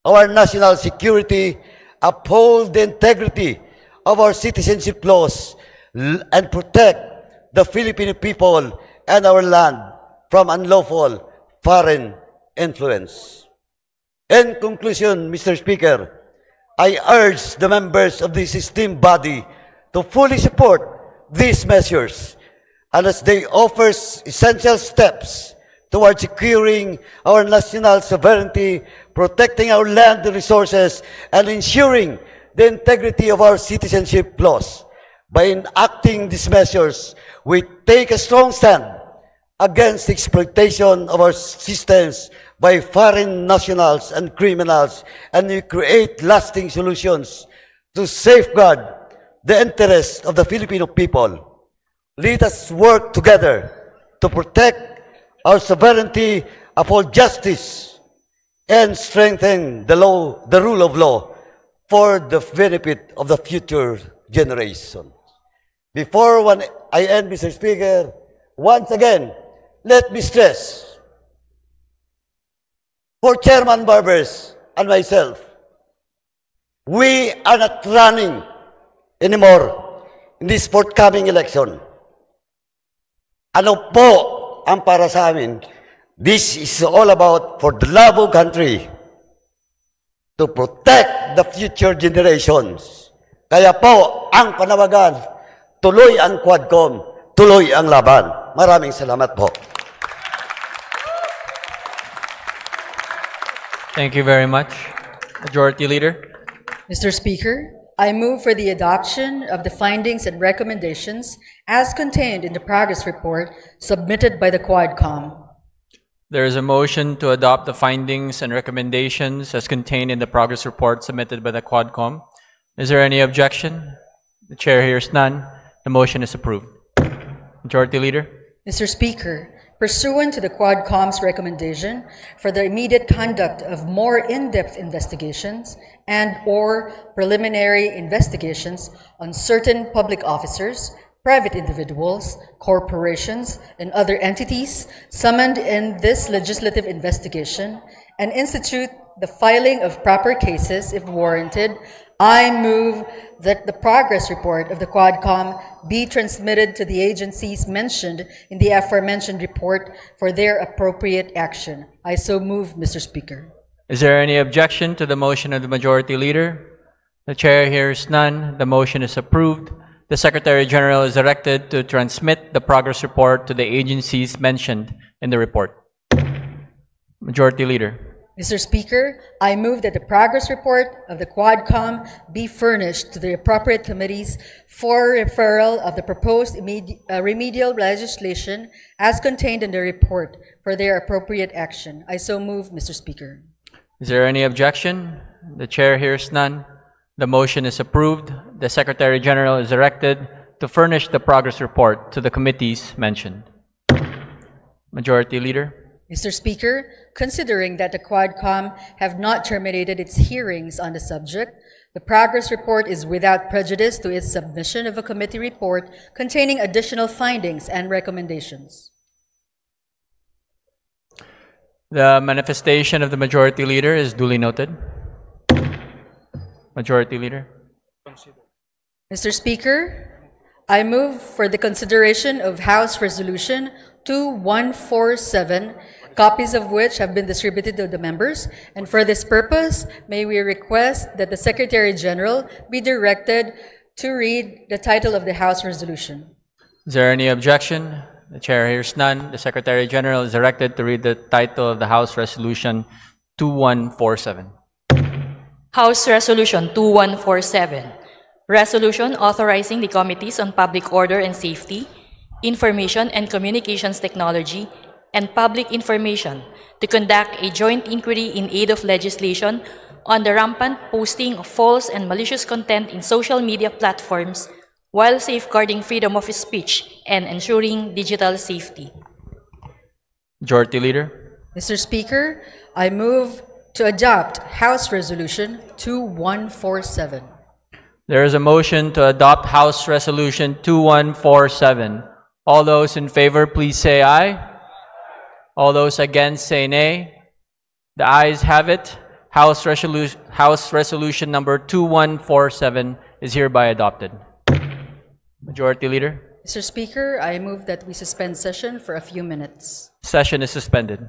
our national security, uphold the integrity of our citizenship laws, and protect the Filipino people and our land from unlawful foreign influence. In conclusion, Mr. Speaker, I urge the members of this esteemed body to fully support these measures, and as they offer essential steps towards securing our national sovereignty, protecting our land resources, and ensuring the integrity of our citizenship laws. By enacting these measures, we take a strong stand against the exploitation of our systems by foreign nationals and criminals, and we create lasting solutions to safeguard the interests of the Filipino people. Let us work together to protect our sovereignty, uphold justice, and strengthen the rule of law for the benefit of the future generations. Before I end, Mr. Speaker, once again, let me stress, for Chairman Barbers and myself, we are not running anymore in this forthcoming election. Ano po ang para sa amin? This is all about for the love of country, to protect the future generations. Kaya po, ang panawagan, tuloy ang Quadcom, tuloy ang laban. Maraming salamat po. Thank you very much. Majority Leader. Mr. Speaker, I move for the adoption of the findings and recommendations as contained in the progress report submitted by the Quadcom. There is a motion to adopt the findings and recommendations as contained in the progress report submitted by the Quadcom. Is there any objection? The chair hears none. The motion is approved. Majority Leader. Mr. Speaker, pursuant to the Quadcom's recommendation for the immediate conduct of more in-depth investigations and/or preliminary investigations on certain public officers, private individuals, corporations, and other entities summoned in this legislative investigation, and institute the filing of proper cases if warranted, I move that the progress report of the Quadcom be transmitted to the agencies mentioned in the aforementioned report for their appropriate action. I so move, Mr. Speaker. Is there any objection to the motion of the Majority Leader? The chair hears none. The motion is approved. The Secretary General is directed to transmit the progress report to the agencies mentioned in the report. Majority Leader. Mr. Speaker, I move that the progress report of the Quadcom be furnished to the appropriate committees for referral of the proposed remedial legislation as contained in the report for their appropriate action. I so move, Mr. Speaker. Is there any objection? The chair hears none. The motion is approved. The Secretary General is directed to furnish the progress report to the committees mentioned. Majority Leader. Mr. Speaker, considering that the Quadcom have not terminated its hearings on the subject, the progress report is without prejudice to its submission of a committee report containing additional findings and recommendations. The manifestation of the Majority Leader is duly noted. Majority Leader. Mr. Speaker, I move for the consideration of House Resolution 2147, copies of which have been distributed to the members, and for this purpose, may we request that the Secretary General be directed to read the title of the House Resolution. Is there any objection? The chair hears none. The Secretary General is directed to read the title of the House Resolution 2147. House Resolution 2147, Resolution authorizing the Committees on Public Order and Safety, Information and Communications Technology, and Public Information to conduct a joint inquiry in aid of legislation on the rampant posting of false and malicious content in social media platforms while safeguarding freedom of speech and ensuring digital safety. Majority Leader. Mr. Speaker, I move to adopt House Resolution 2147. There is a motion to adopt House Resolution 2147. All those in favor, please say aye. All those against, say nay. The ayes have it. House Resolution number 2147 is hereby adopted. Majority Leader, Mr. Speaker, I move that we suspend session for a few minutes. session is suspended.